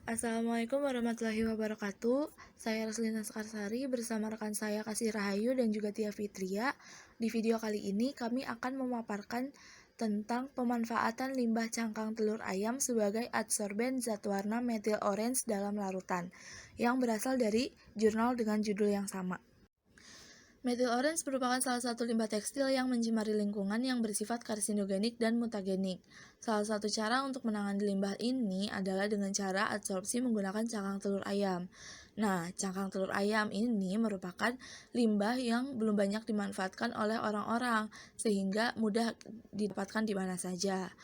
Assalamualaikum warahmatullahi wabarakatuh. Saya Roslina Sekarsari bersama rekan saya Kasih Rahayu dan juga Tia Fitria. Di video kali ini kami akan memaparkan tentang pemanfaatan limbah cangkang telur ayam sebagai adsorben zat warna metil orange dalam larutan yang berasal dari jurnal dengan judul yang sama. Metil orange merupakan salah satu limbah tekstil yang mencemari lingkungan yang bersifat karsinogenik dan mutagenik. Salah satu cara untuk menangani limbah ini adalah dengan cara adsorpsi menggunakan cangkang telur ayam. Nah, cangkang telur ayam ini merupakan limbah yang belum banyak dimanfaatkan oleh orang-orang, sehingga mudah didapatkan di mana saja.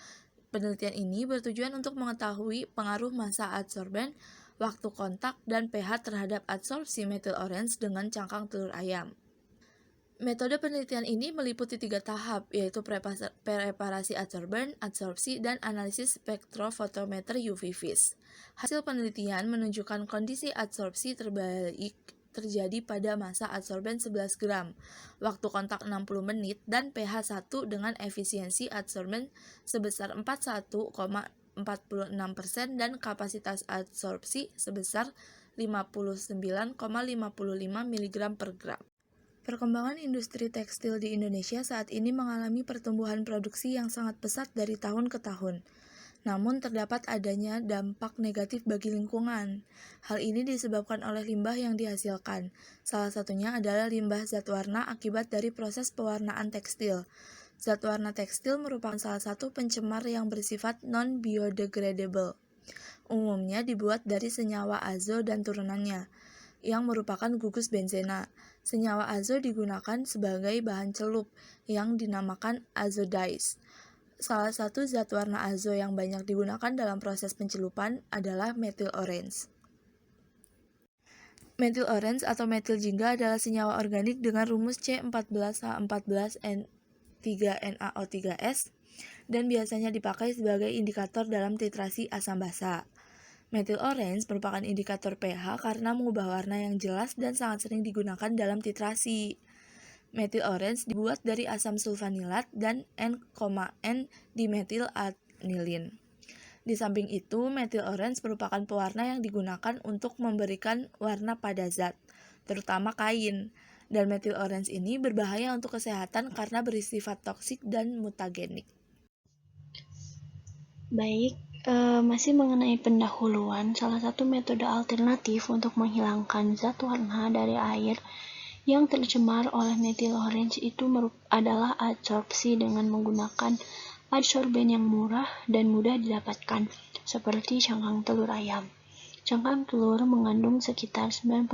Penelitian ini bertujuan untuk mengetahui pengaruh massa adsorben, waktu kontak, dan pH terhadap adsorpsi metil orange dengan cangkang telur ayam. Metode penelitian ini meliputi 3 tahap, yaitu preparasi adsorben, adsorpsi, dan analisis spektrofotometer UV vis. Hasil penelitian menunjukkan kondisi adsorpsi terbaik terjadi pada massa adsorben 11 gram, waktu kontak 60 menit, dan pH 1 dengan efisiensi adsorben sebesar 41,46% dan kapasitas adsorpsi sebesar 59,55 mg per gram. Perkembangan industri tekstil di Indonesia saat ini mengalami pertumbuhan produksi yang sangat pesat dari tahun ke tahun. Namun terdapat adanya dampak negatif bagi lingkungan. Hal ini disebabkan oleh limbah yang dihasilkan. Salah satunya adalah limbah zat warna akibat dari proses pewarnaan tekstil. Zat warna tekstil merupakan salah satu pencemar yang bersifat non-biodegradable. Umumnya dibuat dari senyawa azo dan turunannya, yang merupakan gugus benzena. Senyawa azo digunakan sebagai bahan celup yang dinamakan azodise. Salah satu zat warna azo yang banyak digunakan dalam proses pencelupan adalah metil orange. Metil orange atau metil jingga adalah senyawa organik dengan rumus C14H14N3NaO3S dan biasanya dipakai sebagai indikator dalam titrasi asam basa. Metil orange merupakan indikator pH karena mengubah warna yang jelas dan sangat sering digunakan dalam titrasi. Metil orange dibuat dari asam sulfanilat dan N,N-dimetil anilin. Di samping itu, metil orange merupakan pewarna yang digunakan untuk memberikan warna pada zat, terutama kain. Dan metil orange ini berbahaya untuk kesehatan karena bersifat toksik dan mutagenik. Baik, masih mengenai pendahuluan, salah satu metode alternatif untuk menghilangkan zat warna dari air yang tercemar oleh metil orange itu adalah adsorpsi dengan menggunakan adsorben yang murah dan mudah didapatkan, seperti cangkang telur ayam. Cangkang telur mengandung sekitar 98%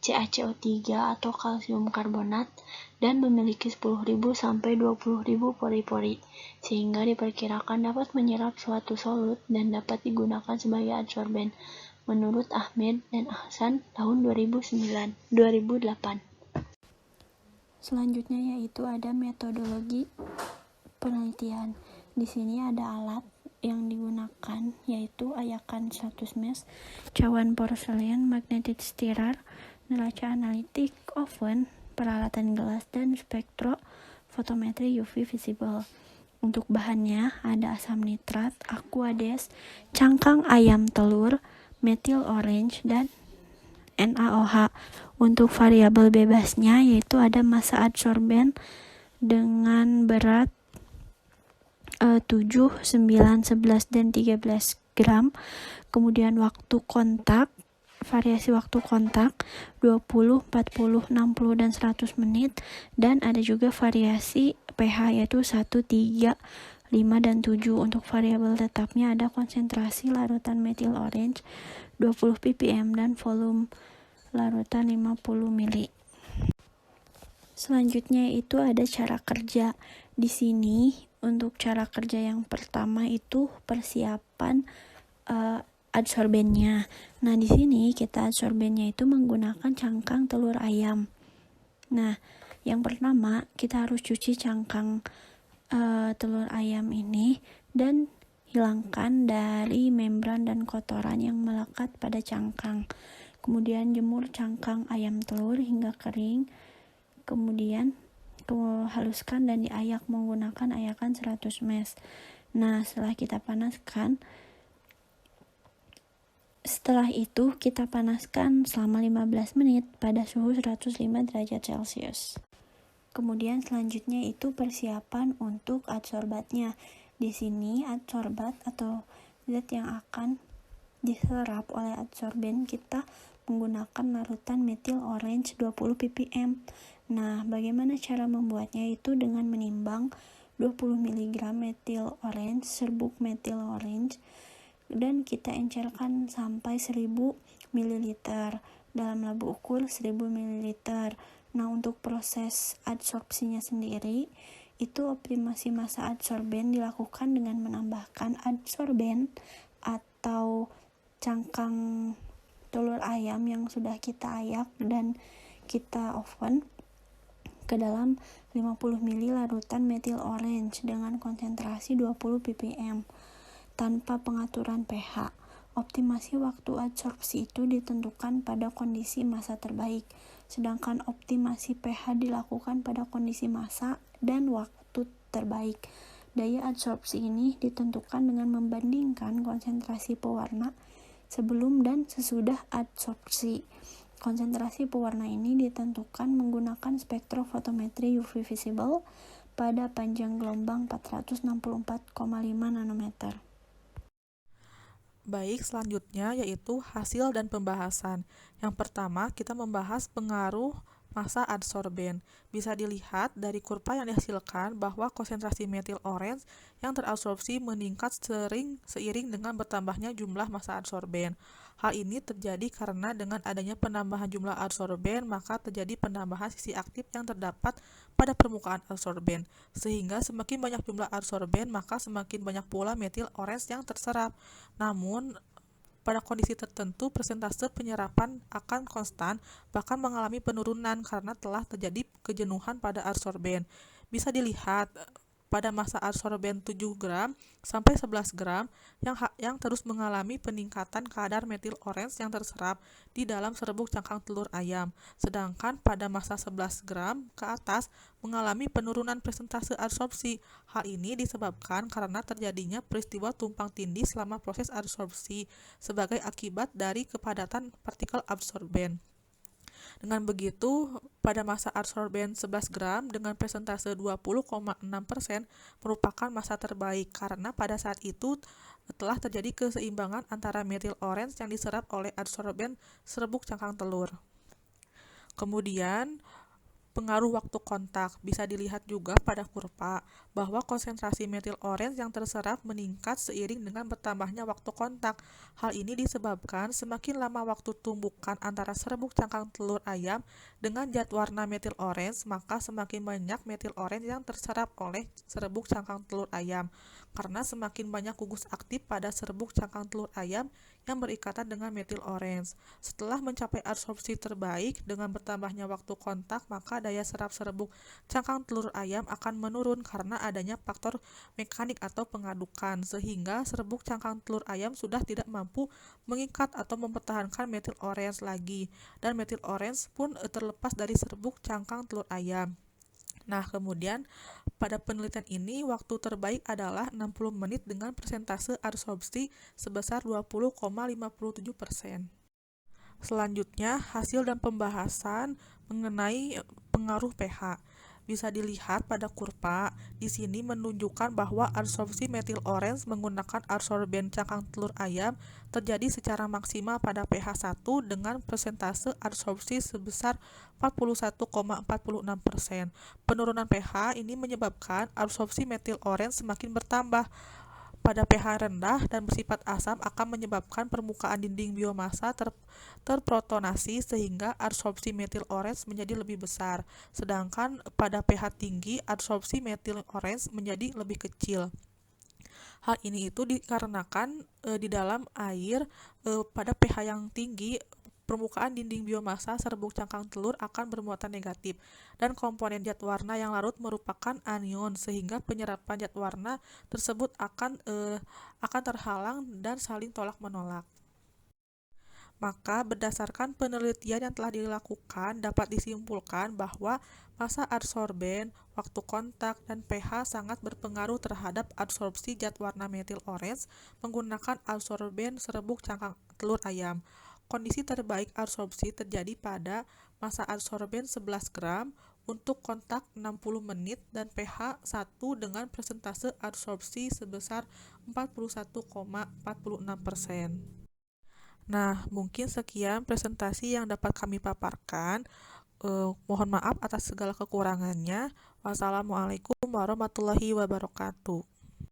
CaCO3 atau kalsium karbonat dan memiliki 10.000 sampai 20.000 pori-pori, sehingga diperkirakan dapat menyerap suatu solut dan dapat digunakan sebagai adsorben, menurut Ahmed dan Ahsan tahun 2008. Selanjutnya yaitu ada metodologi penelitian. Di sini ada alat yang digunakan yaitu ayakan 100 mesh, cawan porselen, magnetic stirrer, neraca analitik, oven, peralatan gelas, dan spektrofotometri UV visible. Untuk bahannya ada asam nitrat, aquades, cangkang ayam telur, metil orange, dan NaOH. Untuk variabel bebasnya yaitu ada massa adsorben dengan berat 7, 9, 11, dan 13 gram. Kemudian waktu kontak, variasi waktu kontak 20, 40, 60, dan 100 menit. Dan ada juga variasi pH yaitu 1, 3, 5, dan 7. Untuk variabel tetapnya ada konsentrasi larutan metil orange 20 ppm dan volume larutan 50 ml. Selanjutnya itu ada cara kerja. Di sini untuk cara kerja yang pertama itu persiapan adsorbennya. Nah, di sini kita adsorbennya itu menggunakan cangkang telur ayam. Nah, yang pertama kita harus cuci cangkang telur ayam ini dan hilangkan dari membran dan kotoran yang melekat pada cangkang. Kemudian jemur cangkang ayam telur hingga kering. Kemudian haluskan dan diayak menggunakan ayakan 100 mesh. Nah, setelah kita panaskan, Setelah itu kita panaskan selama 15 menit pada suhu 105 derajat Celcius. Kemudian selanjutnya itu persiapan untuk adsorbatnya. Di sini adsorbat atau zat yang akan diserap oleh adsorben kita menggunakan larutan metil orange 20 ppm. Nah, bagaimana cara membuatnya itu dengan menimbang 20 mg metil orange serbuk metil orange dan kita encerkan sampai 1000 ml dalam labu ukur 1000 ml. Nah, untuk proses adsorpsinya sendiri itu optimasi massa adsorben dilakukan dengan menambahkan adsorben atau cangkang telur ayam yang sudah kita ayak dan kita oven ke dalam 50 ml larutan metil orange dengan konsentrasi 20 ppm tanpa pengaturan pH. Optimasi waktu adsorpsi itu ditentukan pada kondisi massa terbaik, sedangkan optimasi pH dilakukan pada kondisi massa dan waktu terbaik. Daya adsorpsi ini ditentukan dengan membandingkan konsentrasi pewarna sebelum dan sesudah adsorpsi. Konsentrasi pewarna ini ditentukan menggunakan spektrofotometri UV visible pada panjang gelombang 464,5 nanometer. Baik, selanjutnya yaitu hasil dan pembahasan. Yang pertama, kita membahas pengaruh massa adsorben. Bisa dilihat dari kurva yang dihasilkan bahwa konsentrasi metil orange yang terabsorpsi meningkat seiring dengan bertambahnya jumlah massa adsorben. Hal ini terjadi karena dengan adanya penambahan jumlah adsorben, maka terjadi penambahan sisi aktif yang terdapat pada permukaan adsorben. Sehingga semakin banyak jumlah adsorben, maka semakin banyak pula metil orange yang terserap. Namun, pada kondisi tertentu, persentase penyerapan akan konstan, bahkan mengalami penurunan karena telah terjadi kejenuhan pada adsorben. Bisa dilihat pada massa adsorben 7 gram sampai 11 gram yang terus mengalami peningkatan kadar metil orange yang terserap di dalam serbuk cangkang telur ayam. Sedangkan pada massa 11 gram ke atas mengalami penurunan persentase adsorpsi. Hal ini disebabkan karena terjadinya peristiwa tumpang tindih selama proses adsorpsi sebagai akibat dari kepadatan partikel adsorben. Dengan begitu, pada massa adsorben 11 gram dengan persentase 20,6% merupakan massa terbaik karena pada saat itu telah terjadi keseimbangan antara metil orange yang diserap oleh adsorben serbuk cangkang telur. Kemudian, pengaruh waktu kontak bisa dilihat juga pada kurva bahwa konsentrasi metil orange yang terserap meningkat seiring dengan bertambahnya waktu kontak. Hal ini disebabkan semakin lama waktu tumbukan antara serbuk cangkang telur ayam dengan zat warna metil orange, maka semakin banyak metil orange yang terserap oleh serbuk cangkang telur ayam. Karena semakin banyak gugus aktif pada serbuk cangkang telur ayam yang berikatan dengan metil orange. Setelah mencapai adsorpsi terbaik dengan bertambahnya waktu kontak, maka daya serap serbuk cangkang telur ayam akan menurun karena adanya faktor mekanik atau pengadukan, sehingga serbuk cangkang telur ayam sudah tidak mampu mengikat atau mempertahankan metil orange lagi, dan metil orange pun terlepas dari serbuk cangkang telur ayam. Nah, kemudian pada penelitian ini waktu terbaik adalah 60 menit dengan persentase adsorpsi sebesar 20,57%. Selanjutnya, hasil dan pembahasan mengenai pengaruh pH. Bisa dilihat pada kurva, di sini menunjukkan bahwa adsorpsi metil orange menggunakan adsorben cangkang telur ayam terjadi secara maksimal pada pH 1 dengan persentase adsorpsi sebesar 41,46%. Penurunan pH ini menyebabkan adsorpsi metil orange semakin bertambah. Pada pH rendah dan bersifat asam akan menyebabkan permukaan dinding biomassa terprotonasi sehingga adsorpsi metil orange menjadi lebih besar. Sedangkan pada pH tinggi, adsorpsi metil orange menjadi lebih kecil. Hal ini itu dikarenakan di dalam air pada pH yang tinggi permukaan dinding biomassa serbuk cangkang telur akan bermuatan negatif dan komponen zat warna yang larut merupakan anion sehingga penyerapan zat warna tersebut akan terhalang dan saling tolak menolak. Maka berdasarkan penelitian yang telah dilakukan dapat disimpulkan bahwa massa adsorben, waktu kontak, dan pH sangat berpengaruh terhadap absorpsi zat warna metil orange menggunakan adsorben serbuk cangkang telur ayam. Kondisi terbaik absorpsi terjadi pada massa adsorben 11 gram untuk kontak 60 menit dan pH 1 dengan persentase absorpsi sebesar 41,46%. Nah, mungkin sekian presentasi yang dapat kami paparkan. Mohon maaf atas segala kekurangannya. Wassalamualaikum warahmatullahi wabarakatuh.